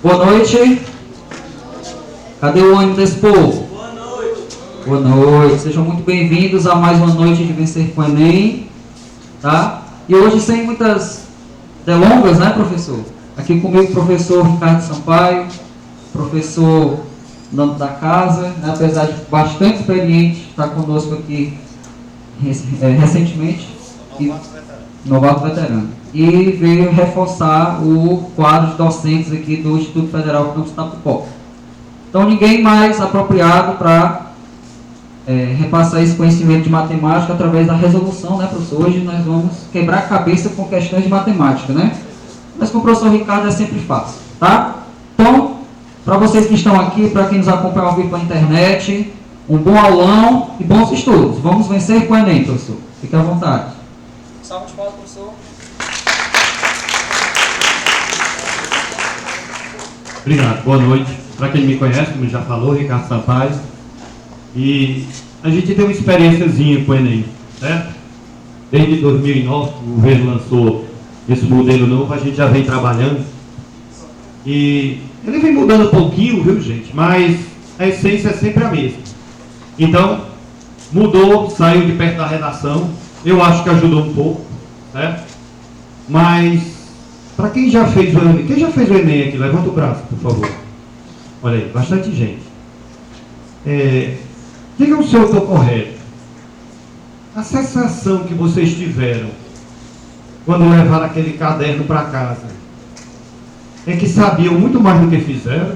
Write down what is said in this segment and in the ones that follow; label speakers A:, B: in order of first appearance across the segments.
A: Boa noite. Cadê o ânimo desse povo? Boa noite. Boa noite. Sejam muito bem-vindos a mais uma noite de Vencer com o Enem. Tá? E hoje, sem muitas delongas, né, professor? Aqui comigo o professor Ricardo Sampaio, professor da casa, né, apesar de bastante experiente, está conosco aqui recentemente. Novato veterano. E veio reforçar o quadro de docentes aqui do Instituto Federal Campus Tapupoca. Então, ninguém mais apropriado para repassar esse conhecimento de matemática através da resolução, né, professor? Hoje nós vamos quebrar a cabeça com questões de matemática, né? Mas com o professor Ricardo é sempre fácil, tá? Então, para vocês que estão aqui, para quem nos acompanha ao vivo pela internet, um bom aulão e bons estudos. Vamos vencer com o Enem, professor. Fique à vontade.
B: Salve de palmas, professor.
C: Obrigado, boa noite. Para quem me conhece, como já falou, Ricardo Sampaio. E a gente tem uma experiênciazinha com o Enem, certo? Desde 2009, o governo lançou esse modelo novo, a gente já vem trabalhando. E ele vem mudando um pouquinho, viu, gente? Mas a essência é sempre a mesma. Então, mudou, saiu de perto da redação. Eu acho que ajudou um pouco, certo? Mas, para quem já fez o Enem, quem já fez o Enem aqui? Levanta o braço, por favor. Olha aí, bastante gente. Digam se eu estou correto. A sensação que vocês tiveram quando levaram aquele caderno para casa é que sabiam muito mais do que fizeram?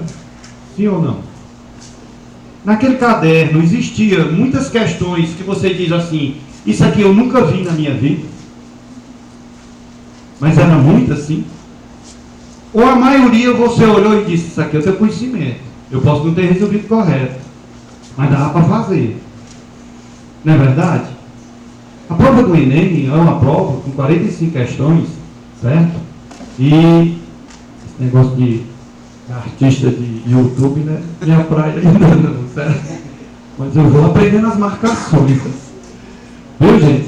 C: Sim ou não? Naquele caderno existia muitas questões que você diz assim, isso aqui eu nunca vi na minha vida. Mas era muito assim. Ou a maioria você olhou e disse, isso aqui eu tenho conhecimento. Eu posso não ter resolvido correto, mas dava para fazer. Não é verdade? A prova do Enem é uma prova com 45 questões, certo? E esse negócio de artista de YouTube, né? Minha praia ainda não, certo? Mas eu vou aprendendo as marcações. Viu, gente?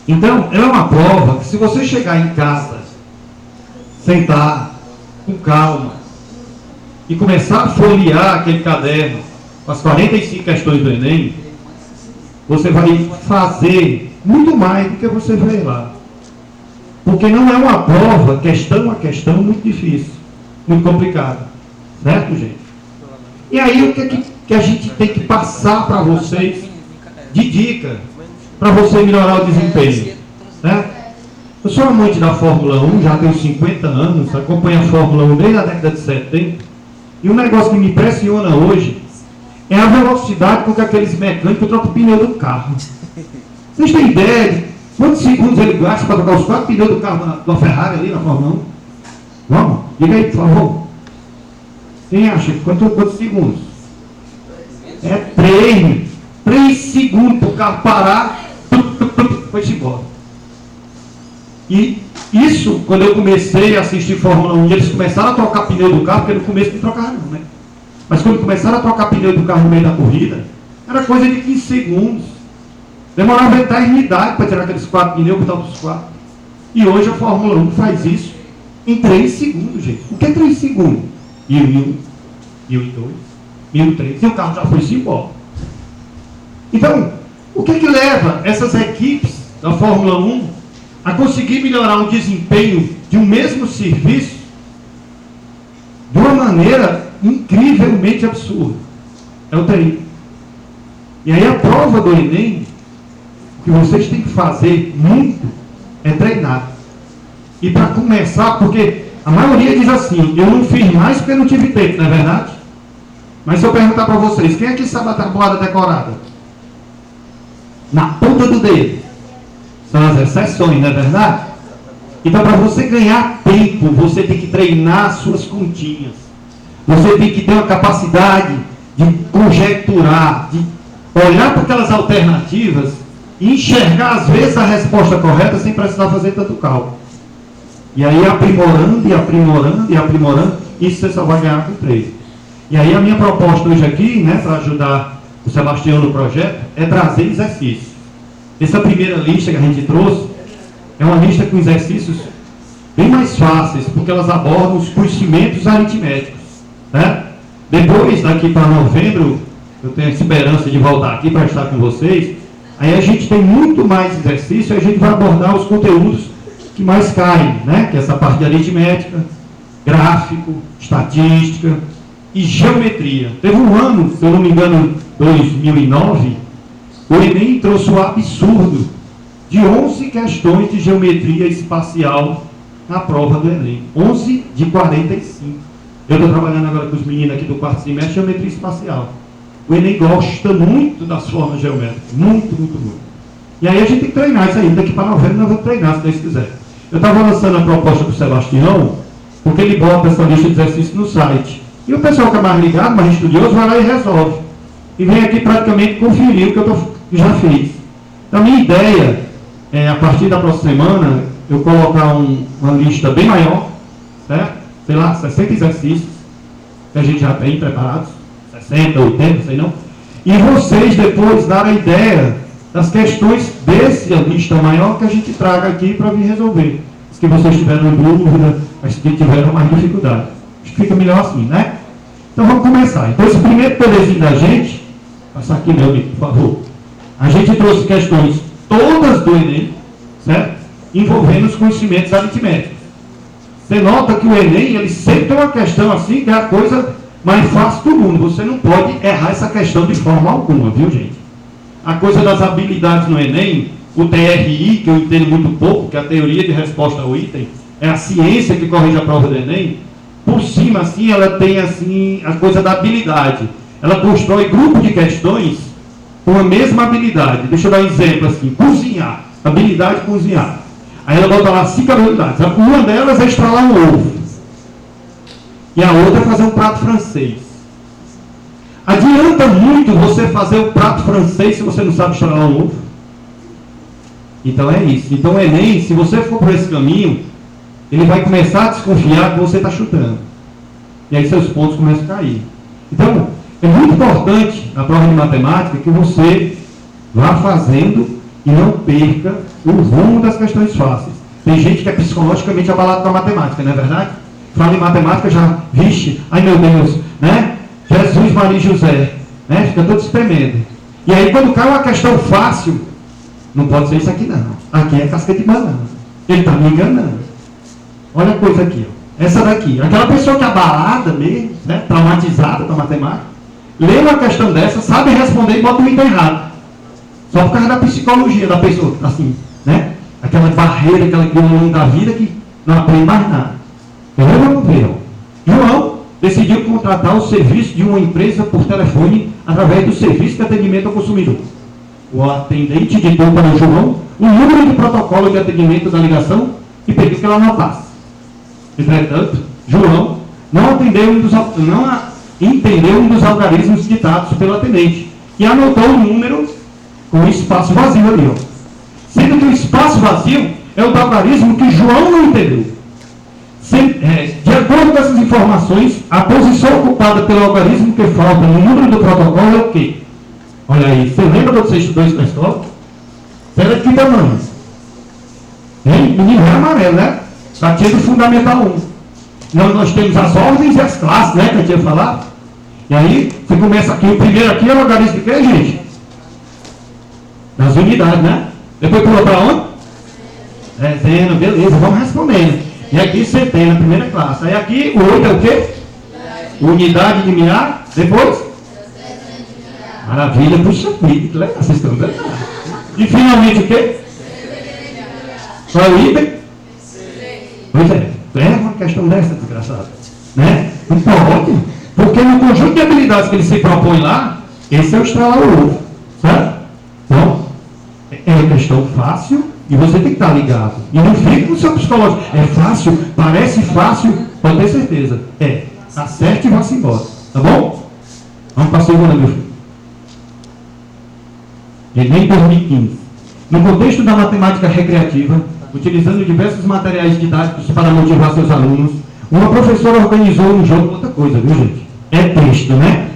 C: Então, é uma prova que se você chegar em casa, sentar com calma e começar a folhear aquele caderno com as 45 questões do Enem, você vai fazer muito mais do que você vê lá. Porque não é uma prova, questão a questão, muito difícil, muito complicada. Certo, gente? E aí, o que a gente tem que passar para vocês de dica para você melhorar o desempenho? Né? Eu sou amante da Fórmula 1, já tenho 50 anos, acompanho a Fórmula 1 desde a década de 70, e um negócio que me impressiona hoje é a velocidade com que aqueles mecânicos trocam o pneu do carro. Vocês têm ideia de quantos segundos ele gasta para trocar os 4 pneus do carro da Ferrari ali na Fórmula 1? Vamos? Diga aí, por favor. Quem acha? Quantos segundos? É 3 segundos para o carro parar, foi-se embora. E isso, quando eu comecei a assistir Fórmula 1, eles começaram a trocar pneu do carro, porque no começo não trocaram não, né? Mas quando começaram a trocar pneu do carro no meio da corrida, era coisa de 15 segundos. Demorava uma eternidade para tirar aqueles 4 pneus, botar outros 4. E hoje a Fórmula 1 faz isso em 3 segundos, gente. O que é 3 segundos? 1001, 1002, 1003, e o carro já foi-se embora. Então, o que leva essas equipes da Fórmula 1 a conseguir melhorar o desempenho de um mesmo serviço de uma maneira incrivelmente absurda? É o TI. E aí a prova do Enem, que vocês têm que fazer muito, é treinar. E para começar, porque a maioria diz assim, eu não fiz mais porque não tive tempo, não é verdade? Mas se eu perguntar para vocês, quem aqui sabe a tabuada decorada? Na ponta do dedo. São as exceções, não é verdade? Então, para você ganhar tempo, você tem que treinar suas continhas. Você tem que ter uma capacidade de conjecturar, de olhar para aquelas alternativas e enxergar, às vezes, a resposta correta sem precisar fazer tanto cálculo. E aí, aprimorando e aprimorando e aprimorando, isso você só vai ganhar com 3. E aí, a minha proposta hoje aqui, né, para ajudar o Sebastião no projeto, é trazer exercícios. Essa primeira lista que a gente trouxe é uma lista com exercícios bem mais fáceis, porque elas abordam os conhecimentos aritméticos. Né? Depois, daqui para novembro, eu tenho a esperança de voltar aqui para estar com vocês. Aí a gente tem muito mais exercício, a gente vai abordar os conteúdos que mais caem, né? Que é essa parte de aritmética, gráfico, estatística e geometria. Teve um ano, se eu não me engano, 2009, o Enem trouxe o absurdo de 11 questões de geometria espacial na prova do Enem. 11 de 45. Eu estou trabalhando agora com os meninos aqui do quarto semestre, geometria espacial. O Enem gosta muito das formas geométricas. Muito, muito, muito. E aí a gente tem que treinar isso aí. Daqui para novembro nós vamos treinar, se Deus quiser. Eu estava lançando a proposta do Sebastião, porque ele bota essa lista de exercícios no site. E o pessoal que é mais ligado, mais estudioso, vai lá e resolve. E vem aqui praticamente conferir o que eu já fiz. Então a minha ideia é, a partir da próxima semana, eu colocar uma lista bem maior, certo? Sei lá, 60 exercícios, que a gente já tem preparados, 60, 80, sei não. E vocês depois darem a ideia das questões dessa lista maior que a gente traga aqui para vir resolver. As que vocês tiveram dúvida, as que tiveram mais dificuldade. Acho que fica melhor assim, né? Então vamos começar. Então esse primeiro pedacinho da gente, passar aqui meu amigo, por favor. A gente trouxe questões todas do Enem, certo? Envolvendo os conhecimentos aritméticos. Você nota que o Enem, ele sempre tem uma questão assim, que é a coisa mais fácil do mundo. Você não pode errar essa questão de forma alguma, viu, gente? A coisa das habilidades no Enem, o TRI, que eu entendo muito pouco, que é a teoria de resposta ao item, é a ciência que corrige a prova do Enem. Por cima, assim, ela tem assim a coisa da habilidade. Ela constrói grupo de questões com a mesma habilidade. Deixa eu dar um exemplo assim, cozinhar, habilidade de cozinhar. Aí ela bota lá 5 habilidades. Uma delas é estralar um ovo. E a outra é fazer um prato francês. Adianta muito você fazer o prato francês se você não sabe estralar um ovo? Então é isso. Então o Enem, se você for por esse caminho, ele vai começar a desconfiar que você está chutando. E aí seus pontos começam a cair. Então, é muito importante na prova de matemática que você vá fazendo e não perca o rumo das questões fáceis. Tem gente que é psicologicamente abalado com a matemática, não é verdade? Fala em matemática já, vixe, ai meu Deus, né? Jesus, Maria e José, né? Fica todo espremendo. E aí quando cai uma questão fácil, não pode ser isso aqui não. Aqui é casca de banana. Ele está me enganando. Olha a coisa aqui, ó. Essa daqui. Aquela pessoa que é abalada mesmo, né? Traumatizada com a matemática, lê uma questão dessa, sabe responder e bota o item errado. Só por causa da psicologia da pessoa, assim, né? Aquela barreira que ela criou no longo da vida que não aprende mais nada. Vamos ver, ó. João decidiu contratar o serviço de uma empresa por telefone através do serviço de atendimento ao consumidor. O atendente ditou para o João o número de protocolo de atendimento da ligação e pediu que ela anotasse. Entretanto, João não entendeu um dos algarismos ditados pelo atendente e anotou o número com o espaço vazio ali, ó. Sendo que o espaço vazio é o algarismo que João não entendeu. De acordo com essas informações, a posição ocupada pelo algarismo que falta no número do protocolo é o quê? Olha aí, você lembra quando você estudou isso na escola? Era de que tamanho? Menino é amarelo, né? Da tia do Fundamental 1. Nós temos as ordens e as classes, né? Que eu tinha falado. E aí, você começa aqui, o primeiro aqui é o algarismo de quê, gente? Das unidades, né? Depois pulou para onde? Dezena, beleza, vamos respondendo. E aqui centena, primeira classe. Aí aqui, o 8 é o quê? Unidade de milhar. Depois? Maravilha, puxa vida, que legal, vocês estão dando. E finalmente o quê? Qual é o item? Pois é uma questão dessa, desgraçada. Né? Não pode, porque no conjunto de habilidades que ele se propõe lá, esse é o estralar o ovo. Certo? Então, é uma questão fácil e você tem que estar ligado. E não fique com o seu psicológico. É fácil, parece fácil, pode ter certeza. Acerte e vá-se embora. Tá bom? Vamos para a segunda, meu filho. Enem 2015. No contexto da matemática recreativa, utilizando diversos materiais didáticos para motivar seus alunos, uma professora organizou um jogo, outra coisa, viu, gente? É texto, né?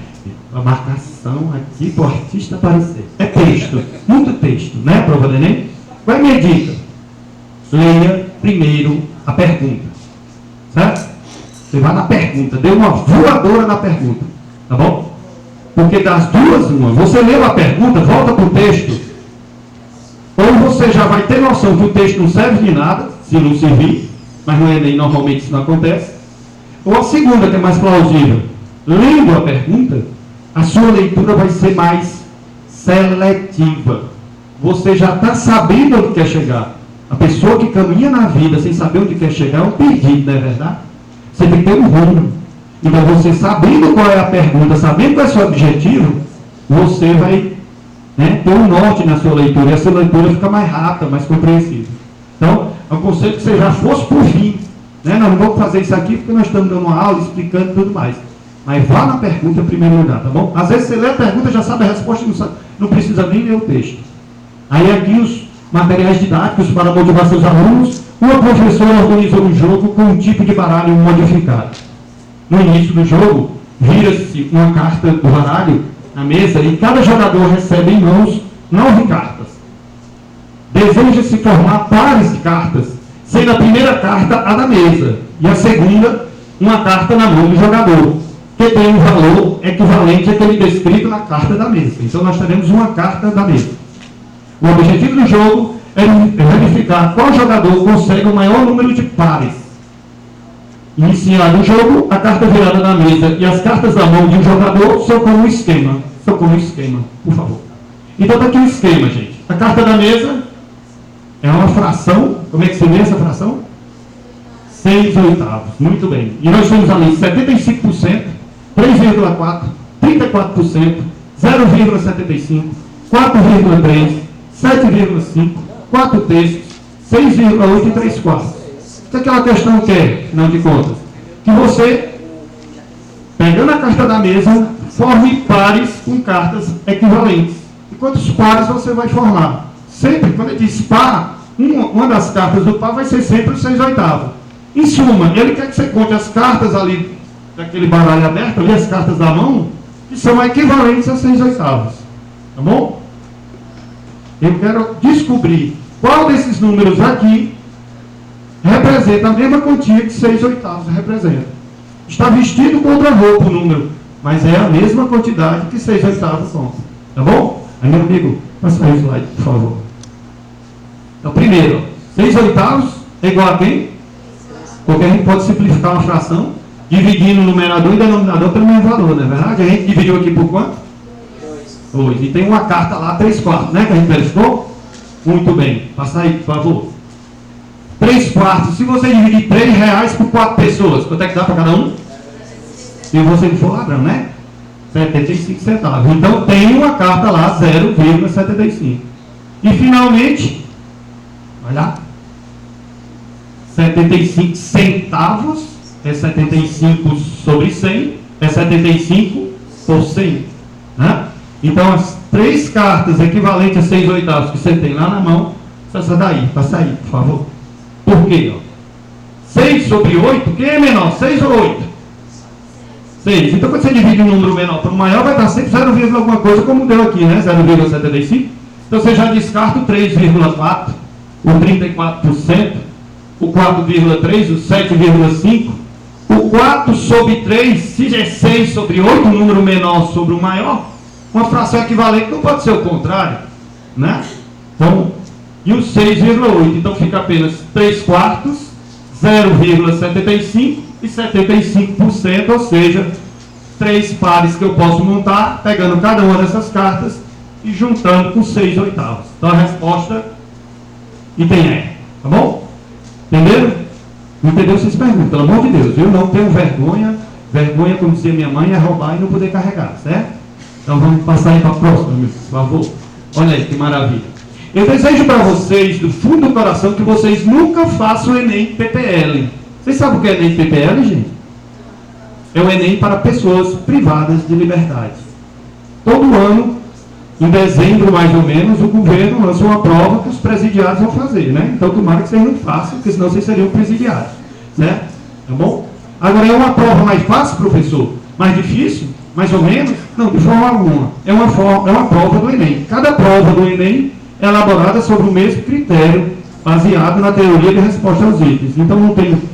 C: A marcação aqui para o artista aparecer. É texto, muito texto, né? Prova do Enem. Qual é a minha dica? Leia primeiro a pergunta. Certo? Você vai na pergunta, dê uma voadora na pergunta. Tá bom? Porque das duas, uma, você leu a pergunta, volta para o texto, ou você já vai ter noção que o texto não serve de nada, se não servir, mas no Enem normalmente isso não acontece. Ou a segunda, que é mais plausível, lendo a pergunta, a sua leitura vai ser mais seletiva. Você já está sabendo onde quer chegar. A pessoa que caminha na vida sem saber onde quer chegar é um perdido, não é verdade? Você tem que ter um rumo. Então, você sabendo qual é a pergunta, sabendo qual é o seu objetivo, você vai ter um norte na sua leitura. E a sua leitura fica mais rápida, mais compreensível. Então, aconselho que você já fosse por fim. Nós não vamos fazer isso aqui porque nós estamos dando uma aula, explicando tudo mais. Mas vá na pergunta em primeiro lugar, tá bom? Às vezes você lê a pergunta, já sabe a resposta e não precisa nem ler o texto. Aí aqui os materiais didáticos para motivar seus alunos, uma professora organizou um jogo com um tipo de baralho modificado. No início do jogo, vira-se uma carta do baralho na mesa e cada jogador recebe em mãos 9 cartas. Deseja-se formar pares de cartas, sendo a primeira carta a da mesa e a segunda uma carta na mão do jogador, que tem um valor equivalente àquele descrito na carta da mesa. Então nós teremos uma carta da mesa. O objetivo do jogo é verificar qual jogador consegue o maior número de pares. Iniciado o jogo, a carta virada na mesa e as cartas da mão de um jogador são como um esquema. São como um esquema, por favor. Então está aqui o esquema, gente. A carta da mesa é uma fração. Como é que se vê essa fração? 6/8. Muito bem. E nós temos ali 75%, 3,4%, 34%, 0,75%, 4,3%, 7,5%, 4 terços, 6,8% e 3/4. Isso é aquela questão que é, afinal de contas, que você, pegando a carta da mesa, forme pares com cartas equivalentes. E quantos pares você vai formar? Sempre, quando ele diz par, uma das cartas do par vai ser sempre o 6/8. Em suma, ele quer que você conte as cartas ali, daquele baralho aberto, ali as cartas da mão, que são equivalentes a 6/8. Tá bom? Eu quero descobrir qual desses números aqui representa a mesma quantia que 6/8 representa. Está vestido com outra roupa o número, mas é a mesma quantidade que 6/8 conta. Tá bom? Aí, meu amigo, passa aí o slide, por favor. Então, primeiro, 6/8 é igual a quem? Porque a gente pode simplificar uma fração, dividindo o numerador e denominador pelo mesmo valor, não é verdade? A gente dividiu aqui por quanto? 2. E tem uma carta lá, 3/4, né? Que a gente verificou? Muito bem. Passa aí, por favor. 3/4. Se você dividir R$3 por 4 pessoas, quanto é que dá para cada um? Se você não for ladrão, né? 75 centavos. Então tem uma carta lá, 0,75. E finalmente, olha lá, 75 centavos é 75 sobre 100, é 75 por 100. Né? Então as 3 cartas equivalentes a 6/8 que você tem lá na mão, essa daí, passa aí, por favor. Por quê? 6 sobre 8, quem é menor? 6 ou 8? 6. Então, quando você divide um número menor para o maior, vai dar sempre 0, alguma coisa, como deu aqui, né? 0,75. Então, você já descarta o 3,4, o 34%, o 4,3, o 7,5, o 4 sobre 3, se é 6 sobre 8, um número menor sobre o maior, uma fração equivalente não pode ser o contrário, né? Então, e o 6,8. Então fica apenas 3/4, 0,75 e 75%, ou seja, 3 pares que eu posso montar, pegando cada uma dessas cartas e juntando com 6/8. Então a resposta, item E. Tá bom? Entenderam? Não entendeu? Vocês perguntam, pelo amor de Deus. Eu não tenho vergonha. Vergonha, como dizia minha mãe, é roubar e não poder carregar, certo? Então vamos passar aí para a próxima, por favor. Olha aí que maravilha. Eu desejo para vocês, do fundo do coração, que vocês nunca façam o Enem PPL. Vocês sabem o que é Enem PPL, gente? É o Enem para pessoas privadas de liberdade. Todo ano, em dezembro mais ou menos, o governo lança uma prova que os presidiários vão fazer, né? Então tomara que vocês não façam, porque senão vocês seriam presidiários, né? Tá bom? Agora, é uma prova mais fácil, professor? Mais difícil? Mais ou menos? Não, de forma alguma. É uma prova do Enem. Cada prova do Enem é elaborada sobre o mesmo critério baseado na teoria de resposta aos itens. Então não tem que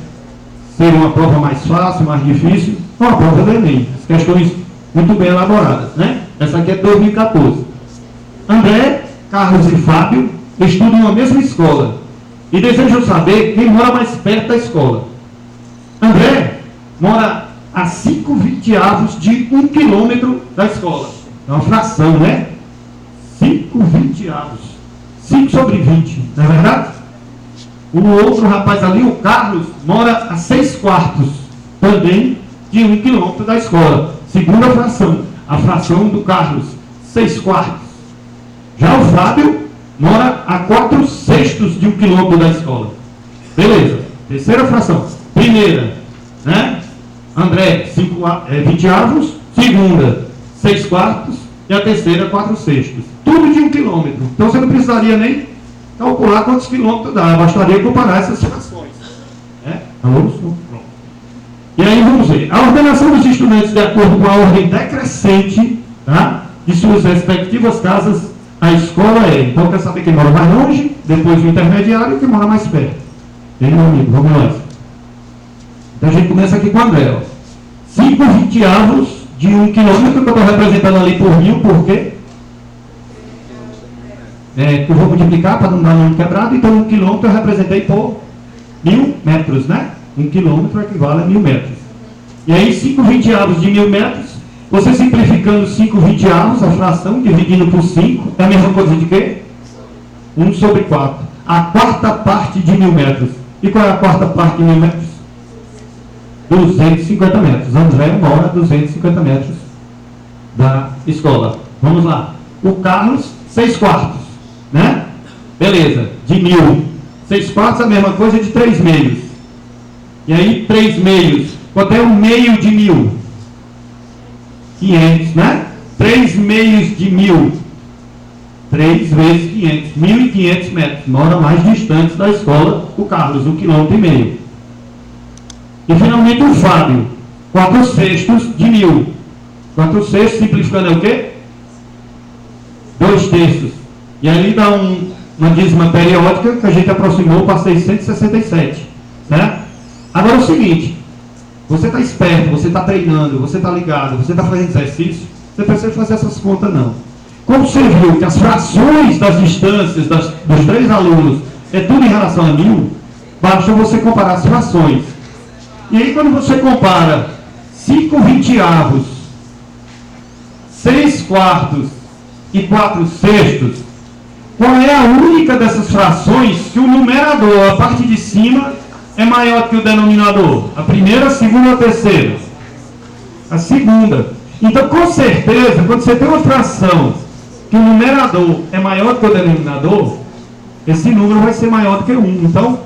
C: ser uma prova mais fácil, mais difícil, é uma prova do Enem. As questões muito bem elaboradas, né? Essa aqui é de 2014. André, Carlos e Fábio estudam na mesma escola e desejam saber quem mora mais perto da escola. André mora a 5/20 de 1 quilômetro da escola. É uma fração, né? 5/20. 5/20, não é verdade? O outro rapaz ali, o Carlos, mora a 6/4 também de 1 quilômetro da escola. Segunda fração, a fração do Carlos, 6/4. Já o Fábio mora a 4/6 de 1 quilômetro da escola. Beleza. Terceira fração. Primeira, né? André, 20avos. Segunda, 6/4. E a terceira, 4/6. Tudo de 1 quilômetro. Então você não precisaria nem calcular quantos quilômetros dá. Bastaria comparar essas frações. Alô? Pronto. E aí vamos ver. A ordenação dos estudantes de acordo com a ordem decrescente, tá, de suas respectivas casas, a escola é. Então quer saber quem mora mais longe, depois o intermediário e quem mora mais perto. E aí, meu amigo, vamos lá. Então a gente começa aqui com o André. 5/20 de 1 quilômetro, que eu estou representando ali por 1000, por quê? Que eu vou multiplicar para não dar número quebrado, então 1 quilômetro eu representei por 1000 metros, né? 1 quilômetro equivale a 1000 metros. E aí 5/20 de 1000 metros, você simplificando 5/20, a fração, dividindo por 5, é a mesma coisa de quê? 1/4. A quarta parte de 1000 metros. E qual é a quarta parte de 1000 metros? 250 metros. André mora a 250 metros da escola. Vamos lá. O Carlos, 6/4. Né? Beleza. De 1000. 6/4 é a mesma coisa de 3 meios. E aí 3 meios. Quanto é o meio de 1000? 500, né? 3 meios de 1000. 3 vezes 500. 1.500 metros. Mora mais distante da escola o Carlos, 1,5 km. E finalmente o Fábio, 4/6 de 1000. 4/6 simplificando é o quê? 2/3. E aí dá uma dízima periódica que a gente aproximou para 667. Né? Agora é o seguinte, você está esperto, você está treinando, você está ligado, você está fazendo exercício, você não precisa fazer essas contas não. Como você viu que as frações das distâncias dos 3 alunos é tudo em relação a 1000, basta você comparar as frações. E aí quando você compara 5/20, 6/4 e 4/6, qual é a única dessas frações que o numerador, a parte de cima, é maior que o denominador? A primeira, a segunda ou a terceira? A segunda. Então, com certeza, quando você tem uma fração que o numerador é maior que o denominador, esse número vai ser maior do que 1. Então,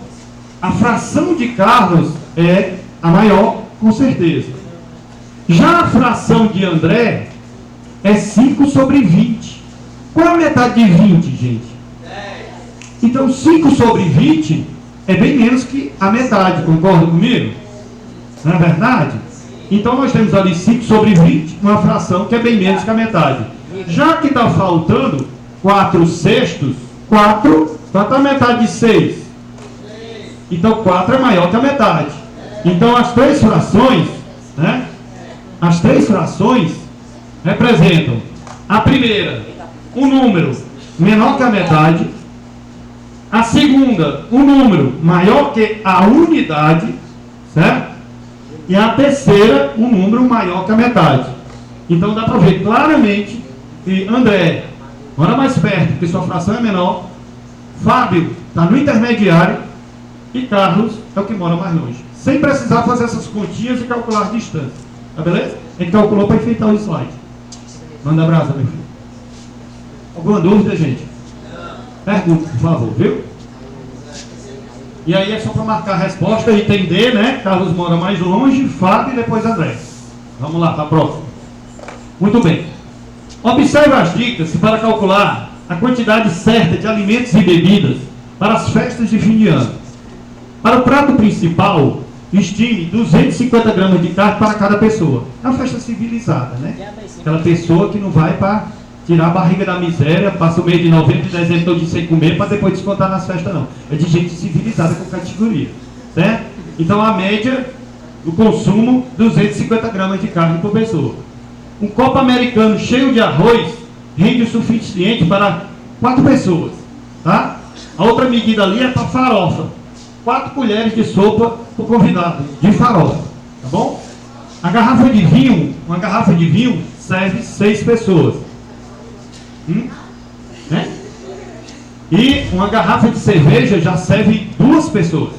C: a fração de Carlos é a maior, com certeza. Já a fração de André é 5/20. Qual é a metade de 20, gente? 10. Então, 5/20 é bem menos que a metade, concorda comigo? Não é verdade? Então, nós temos ali 5/20, uma fração que é bem menos que a metade. Já que está faltando 4/6, 4, quanto é a metade de 6? Então, 4 é maior que a metade. Então, as 3 frações, né? As 3 frações representam a primeira, um número menor que a metade, a segunda, um número maior que a unidade, certo? E a terceira, um número maior que a metade. Então dá para ver claramente que André mora mais perto, porque sua fração é menor, Fábio está no intermediário e Carlos é o que mora mais longe. Sem precisar fazer essas continhas e calcular a distância. Tá beleza? A gente calculou para enfeitar o slide. Manda abraço, meu filho. Alguma dúvida, gente? Pergunta, por favor, viu? E aí é só para marcar a resposta e entender, né? Carlos mora mais longe, Fábio e depois André. Vamos lá, para a próxima. Muito bem. Observe as dicas para calcular a quantidade certa de alimentos e bebidas para as festas de fim de ano. Para o prato principal, estime 250 gramas de carne para cada pessoa. É uma festa civilizada, né? Aquela pessoa que não vai para tirar a barriga da miséria, passa o mês de novembro e dezembro todo sem comer, para depois descontar nas festas não. É de gente civilizada com categoria, certo? Então a média do consumo, 250 gramas de carne por pessoa. Um copo americano cheio de arroz rende o suficiente para 4 pessoas, tá? A outra medida ali é para farofa. 4 colheres de sopa por convidado, de farofa, tá bom? A garrafa de vinho, uma garrafa de vinho serve 6 pessoas. Né? E uma garrafa de cerveja já serve 2 pessoas.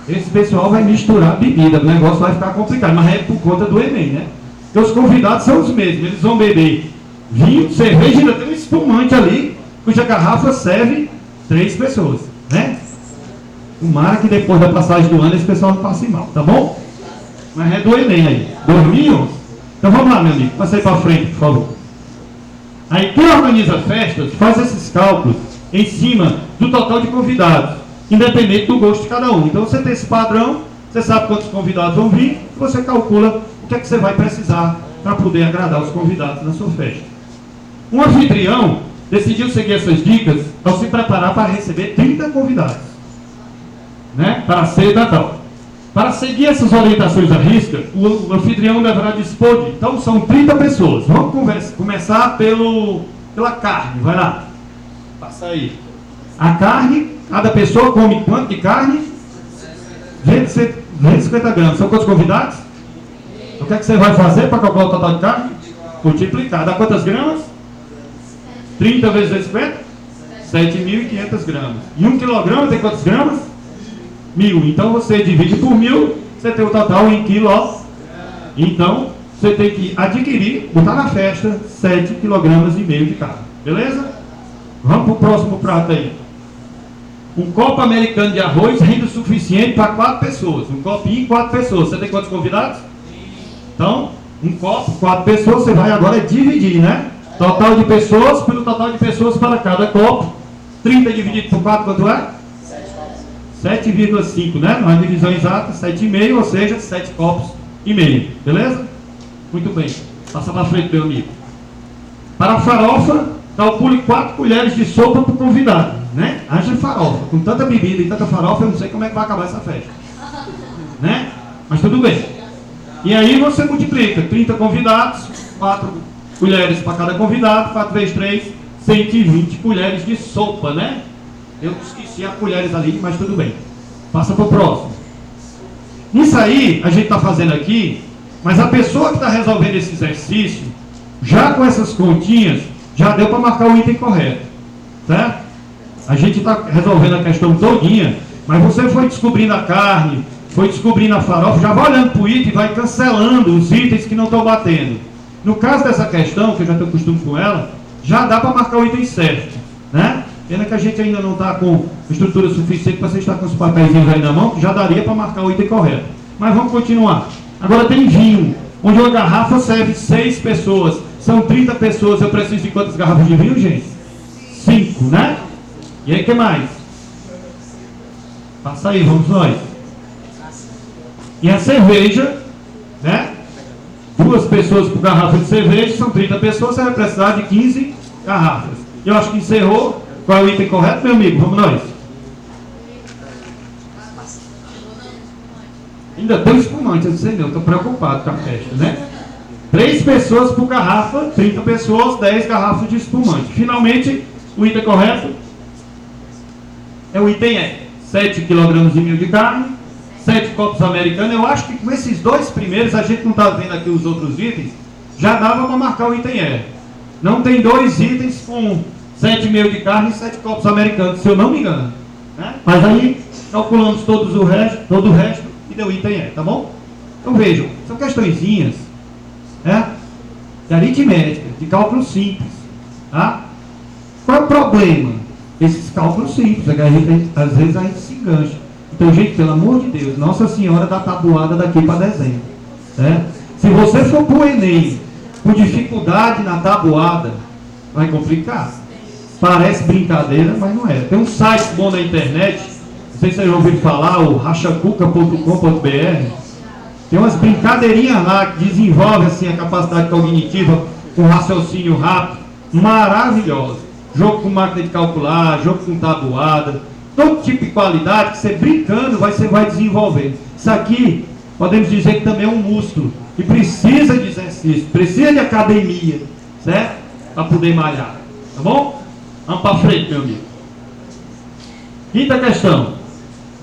C: Esse pessoal vai misturar bebida, o negócio vai ficar complicado, mas é por conta do Enem, né? Porque os convidados são os mesmos, eles vão beber vinho, cerveja e ainda tem um espumante ali, cuja garrafa serve 3 pessoas, né? Tomara que depois da passagem do ano esse pessoal não passe mal, tá bom? Mas é do Enem aí, 2011. Então vamos lá, meu amigo, passei para frente, por favor. Aí quem organiza festas faz esses cálculos em cima do total de convidados, independente do gosto de cada um. Então você tem esse padrão, você sabe quantos convidados vão vir, e você calcula o que é que você vai precisar para poder agradar os convidados na sua festa. Um anfitrião decidiu seguir essas dicas ao se preparar para receber 30 convidados, né, para a ceia de Natal. Para seguir essas orientações à risca, o anfitrião deverá dispor de... Então são 30 pessoas. Vamos começar pela carne. Vai lá. Passa aí. A carne, cada pessoa come quanto de carne? 250 gramas. São quantos convidados? O que é que você vai fazer para calcular o total de carne? Multiplicar. Dá quantas gramas? 30 vezes 250? 7.500 gramas. E 1 quilograma tem quantas gramas? 1.000. Então você divide por 1.000, você tem o total em quilô. Então você tem que adquirir, botar na festa 7,5 kg de carne. Beleza? Vamos para o próximo prato aí. Um copo americano de arroz rende o suficiente para 4 pessoas. Um copinho, 4 pessoas. Você tem quantos convidados? Então, um copo, 4 pessoas, você vai agora dividir, né? Total de pessoas pelo total de pessoas para cada copo. 30 dividido por 4, quanto é? 7,5, né? Não é divisão exata, 7,5, ou seja, 7 copos e meio. Beleza? Muito bem. Passa para frente, meu amigo. Para a farofa, calcule 4 colheres de sopa por convidado, né? Haja farofa. Com tanta bebida e tanta farofa, eu não sei como é que vai acabar essa festa, né? Mas tudo bem. E aí você multiplica 30 convidados, 4 colheres para cada convidado, 4 vezes 3, 120 colheres de sopa, né? Eu esqueci as colheres ali, mas tudo bem. Passa para o próximo. Nisso aí, a gente está fazendo aqui, mas a pessoa que está resolvendo esse exercício, já com essas continhas, já deu para marcar o item correto, certo? A gente está resolvendo a questão todinha, mas você foi descobrindo a carne, foi descobrindo a farofa, já vai olhando para o item e vai cancelando os itens que não estão batendo. No caso dessa questão, que eu já tenho costume com ela, já dá para marcar o item certo, né? Pena que a gente ainda não está com estrutura suficiente para você estar com os papéis aí na mão, que já daria para marcar o item correto. Mas vamos continuar. Agora tem vinho, onde uma garrafa serve 6 pessoas. São 30 pessoas, eu preciso de quantas garrafas de vinho, gente? 5, né? E aí, o que mais? Passa aí, vamos nós. E a cerveja, né? 2 pessoas por garrafa de cerveja, são 30 pessoas, você vai precisar de 15 garrafas. Eu acho que encerrou. Qual é o item correto, meu amigo? Vamos nós. Ainda tem espumante, eu não sei não, estou preocupado com a festa, né? 3 pessoas por garrafa, 30 pessoas, 10 garrafas de espumante. Finalmente, o item correto é o item E. 7,5 kg de carne, 7 copos americanos. Eu acho que com esses 2 primeiros, a gente não está vendo aqui os outros itens, já dava para marcar o item E. Não tem 2 itens com 7,5 de carne e 7 copos americanos, se eu não me engano, né? Mas aí calculamos todo o resto e deu item E, tá bom? Então vejam, são questõezinhas, né, de aritmética, de cálculo simples, tá? Qual é o problema? Esses cálculos simples, é que às vezes a gente se engancha. Então, gente, pelo amor de Deus, Nossa Senhora da tabuada daqui para dezembro, né? Se você for para o Enem com dificuldade na tabuada, vai complicar. Parece brincadeira, mas não é. Tem um site bom na internet, não sei se vocês já ouviram falar, o rachacuca.com.br. Tem umas brincadeirinhas lá que desenvolvem assim, a capacidade cognitiva. com raciocínio rápido, maravilhosa. Jogo com máquina de calcular, jogo com tabuada, todo tipo de qualidade que você brincando você vai desenvolver. Isso aqui, podemos dizer que também é um músculo, e precisa de exercício, precisa de academia, certo? Para poder malhar, tá bom? Vamos para frente, meu amigo. Quinta questão.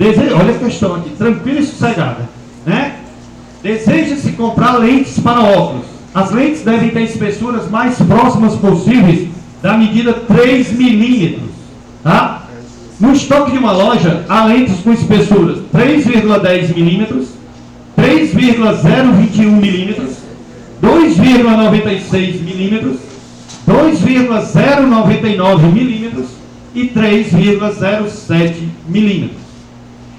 C: Olha a questão aqui, tranquila e sossegada, né? Deseja-se comprar lentes para óculos. As lentes devem ter espessuras mais próximas possíveis da medida 3 milímetros, tá? No estoque de uma loja, há lentes com espessuras 3,10 milímetros, 3,021 milímetros, 2,96 milímetros, 2,099 milímetros e 3,07 milímetros.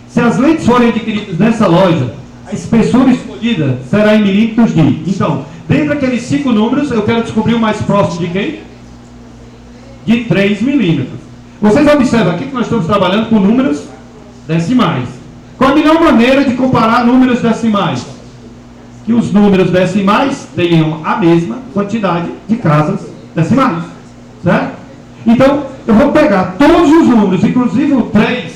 C: Se as lentes forem adquiridas nessa loja, a espessura escolhida será em milímetros de... Então, dentre aqueles 5 números, eu quero descobrir o mais próximo de quem? De 3 milímetros. Vocês observam aqui que nós estamos trabalhando com números decimais. Qual a melhor maneira de comparar números decimais? Que os números decimais tenham a mesma quantidade de casas decimais, certo? Então, eu vou pegar todos os números, inclusive o 3,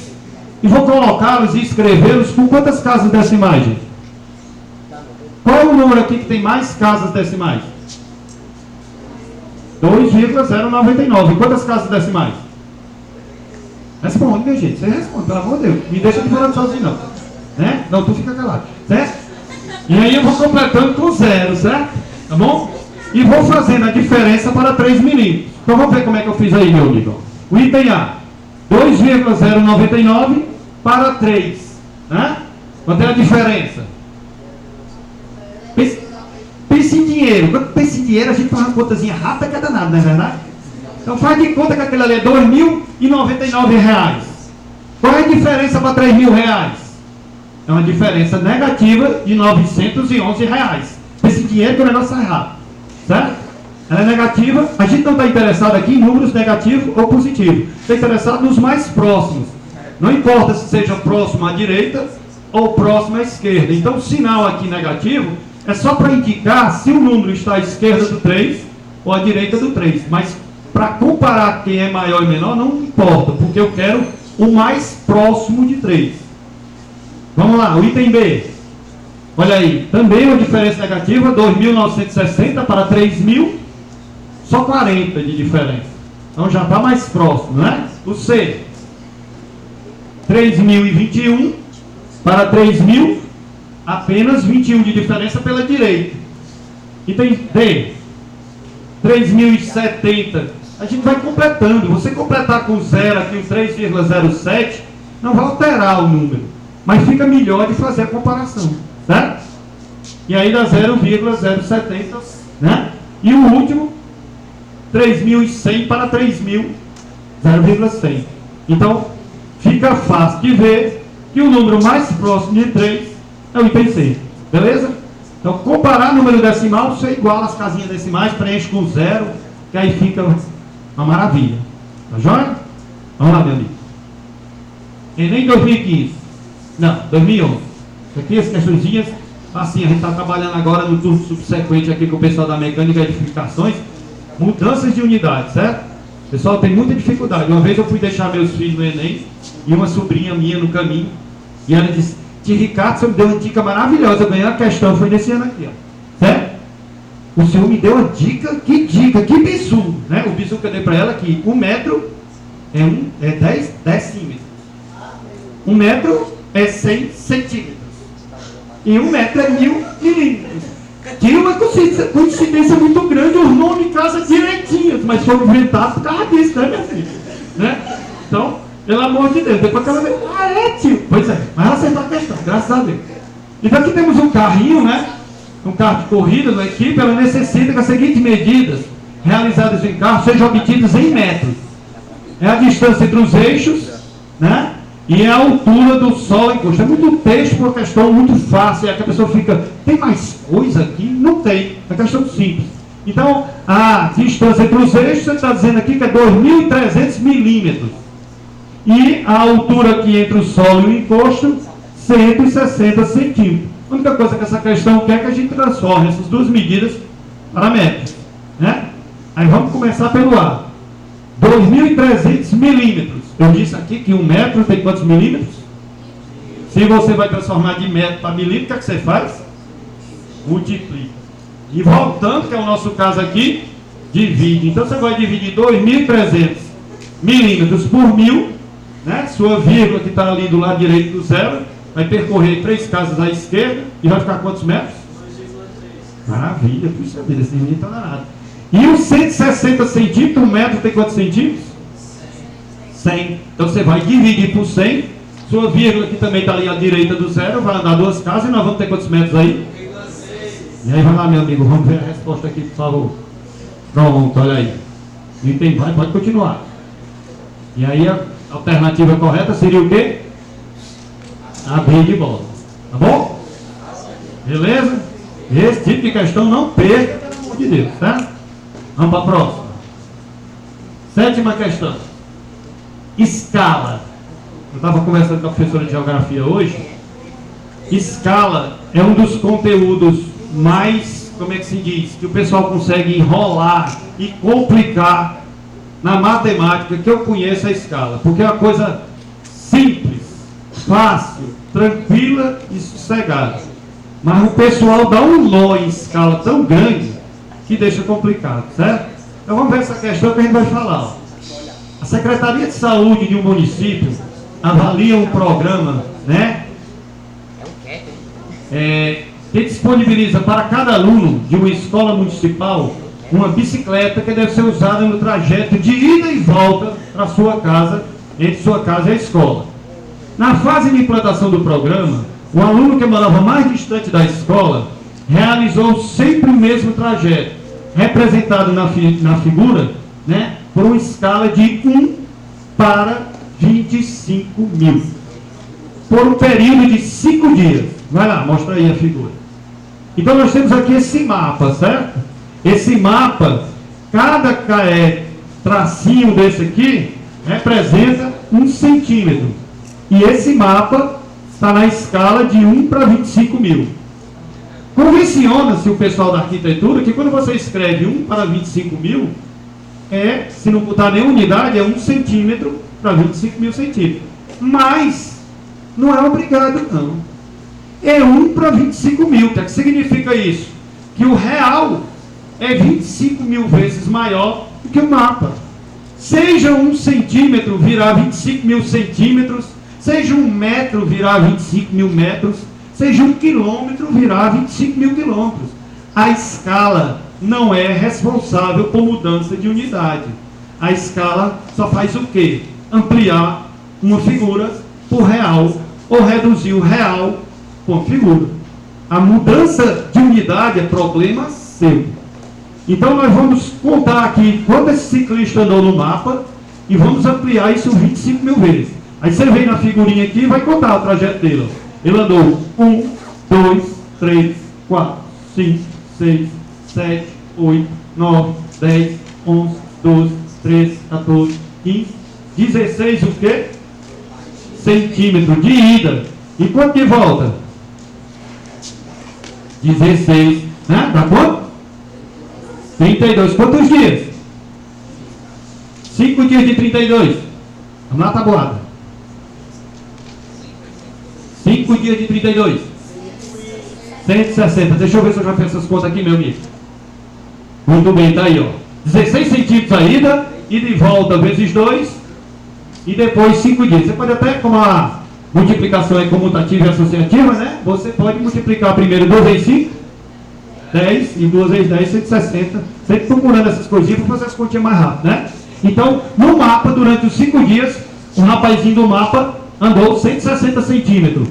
C: e vou colocá-los e escrevê-los com quantas casas decimais, gente? Qual é o número aqui que tem mais casas decimais? 2,099. Quantas casas decimais? Responde, minha gente. Você responde, pelo amor de Deus. Me deixa de falando sozinho, não. Né? Não, tu fica calado. Certo? E aí eu vou completando com 0, certo? Tá bom? E vou fazendo a diferença para 3 milímetros. Então vamos ver como é que eu fiz aí, meu amigo. O item A. 2,099 para 3. Né? Quanto é a diferença? Pense em dinheiro. Quando pensa em dinheiro, a gente faz uma contazinha rápida que é danado, não é verdade? Então faz de conta que aquele ali é R$2.099. Qual é a diferença para R$3.000? É uma diferença negativa de R$911. Esse dinheiro que o negócio sai rápido. Certo? Ela é negativa. A gente não está interessado aqui em números negativos ou positivos. Está interessado nos mais próximos. Não importa se seja próximo à direita ou próximo à esquerda. Então o sinal aqui negativo é só para indicar se o número está à esquerda do 3 ou à direita do 3. Mas para comparar quem é maior e menor não importa, porque eu quero o mais próximo de 3. Vamos lá, o item B. Olha aí, também uma diferença negativa, 2.960 para 3.000, só 40 de diferença. Então já está mais próximo, né? O C. 3.021 para 3.000, apenas 21 de diferença pela direita. Item D. 3.070. A gente vai completando. Você completar com 0 aqui o 3,07, não vai alterar o número. Mas fica melhor de fazer a comparação. Certo? E aí dá 0,070. Né? E o último, 3.100 para 3.000, 0,100. Então, fica fácil de ver que o número mais próximo de 3 é o item C. Beleza? Então, comparar número decimal, você iguala as casinhas decimais, preenche com 0, que aí fica uma maravilha. Tá joia? Vamos lá, meu amigo. Enem 2015. Não, 2011. Aqui as questõezinhas, assim, a gente está trabalhando agora no turno subsequente aqui com o pessoal da mecânica e edificações, mudanças de unidade, certo? O pessoal tem muita dificuldade. Uma vez eu fui deixar meus filhos no Enem, e uma sobrinha minha no caminho, e ela disse: Tio Ricardo, você me deu uma dica maravilhosa, eu ganhei uma questão, foi nesse ano aqui, ó. Certo? O senhor me deu uma dica, que bizu, né? O bizu que eu dei para ela aqui, 1 metro é 10 decímetros. 1 metro é 100 centímetros. E 1 metro é 1000 milímetros. Tinha uma coincidência muito grande, os nomes de casa direitinhos, mas foram inventados por causa disso, né, minha filha? Né? Então, pelo amor de Deus, depois que ela veio, tio. Pois é, mas ela acertou a questão, graças a Deus. Então aqui temos um carrinho, né? Um carro de corrida da equipe, ela necessita que as seguintes medidas realizadas em carro sejam obtidas em metros. É a distância entre os eixos, né? E a altura do solo encosto. É muito texto para uma questão muito fácil. É que a pessoa fica, tem mais coisa aqui? Não tem. É questão simples. Então, a distância entre os eixos, você está dizendo aqui que é 2.300 milímetros. E a altura aqui entre o solo e o encosto, 160 centímetros. A única coisa que essa questão quer é que a gente transforme essas duas medidas para metros. né? Aí vamos começar pelo A. 2.300 milímetros. Eu disse aqui que 1 metro tem quantos milímetros? Se você vai transformar de metro para milímetro, o que é que você faz? Multiplica. E voltando, que é o nosso caso aqui, divide. Então você vai dividir 2.300 milímetros por 1.000, né? Sua vírgula que está ali do lado direito do zero, vai percorrer 3 casas à esquerda e vai ficar quantos metros? 2,3. Maravilha, puxa vida, esse menino está danado. E os 160 centímetros, 1 metro tem quantos centímetros? 100. Então você vai dividir por 100. Sua vírgula que também está ali à direita do zero, vai andar 2 casas e nós vamos ter quantos metros aí? 1,6. E aí vai lá, meu amigo, vamos ver a resposta aqui, por favor. Pronto, olha aí. Não tem, vai, pode continuar. E aí a alternativa correta seria o quê? Abrir de bola. Tá bom? Beleza? Esse tipo de questão não perca, pelo amor de Deus, tá? Vamos para a próxima. 7ª questão. Escala. Eu estava conversando com a professora de geografia hoje. Escala é um dos conteúdos mais, como é que se diz, que o pessoal consegue enrolar e complicar na matemática que eu conheço a escala. Porque é uma coisa simples, fácil, tranquila e sossegada. Mas o pessoal dá um nó em escala tão grande que deixa complicado, certo? Então vamos ver essa questão que a gente vai falar. Ó. A Secretaria de Saúde de um município avalia um programa, né? Que disponibiliza para cada aluno de uma escola municipal uma bicicleta que deve ser usada no trajeto de ida e volta para sua casa, entre sua casa e a escola. Na fase de implantação do programa, o aluno que morava mais distante da escola realizou sempre o mesmo trajeto, representado na figura, né, por uma escala de 1 para 25.000, por um período de 5 dias. Vai lá, mostra aí a figura. Então nós temos aqui esse mapa, certo? Esse mapa, cada tracinho desse aqui representa 1 centímetro. E esse mapa está na escala de 1 para 25.000. Convenciona-se o pessoal da arquitetura que quando você escreve 1 para 25.000, se não botar nenhuma unidade, é 1 centímetro para 25.000 centímetros. Mas não é obrigado, não. É 1 para 25.000. O que significa isso? Que o real é 25.000 vezes maior do que o mapa. Seja 1 centímetro virar 25.000 centímetros, seja 1 metro virar 25.000 metros, seja 1 quilômetro virar 25.000 quilômetros. A escala não é responsável por mudança de unidade. A escala só faz o quê? Ampliar uma figura por real ou reduzir o real por figura. A mudança de unidade é problema seu. Então nós vamos contar aqui quanto esse ciclista andou no mapa e vamos ampliar isso 25.000 vezes. Aí você vem na figurinha aqui e vai contar o trajeto dele. Ó. Ele andou 1, 2, 3, 4, 5, 6, 7, 8, 9, 10, 11, 12, 13, 14, 15, 16 o quê? Centímetros de ida. E quanto de volta? 16. Né? Dá quanto? 32. Quantos dias? 5 dias de 32. Vamos lá, tabuada. 5 dias de 32. 160. Deixa eu ver se eu já fiz essas contas aqui, meu amigo. Muito bem, tá aí, ó. 16 centímetros a ida e de volta vezes 2. E depois 5 dias. Você pode até, como a multiplicação é comutativa e associativa, né? Você pode multiplicar primeiro 2 vezes 5, 10, e 2 vezes 10, 160. Sempre procurando essas coisinhas para fazer as continhas mais rápido, né? Então, no mapa, durante os 5 dias, o rapazinho do mapa andou 160 centímetros.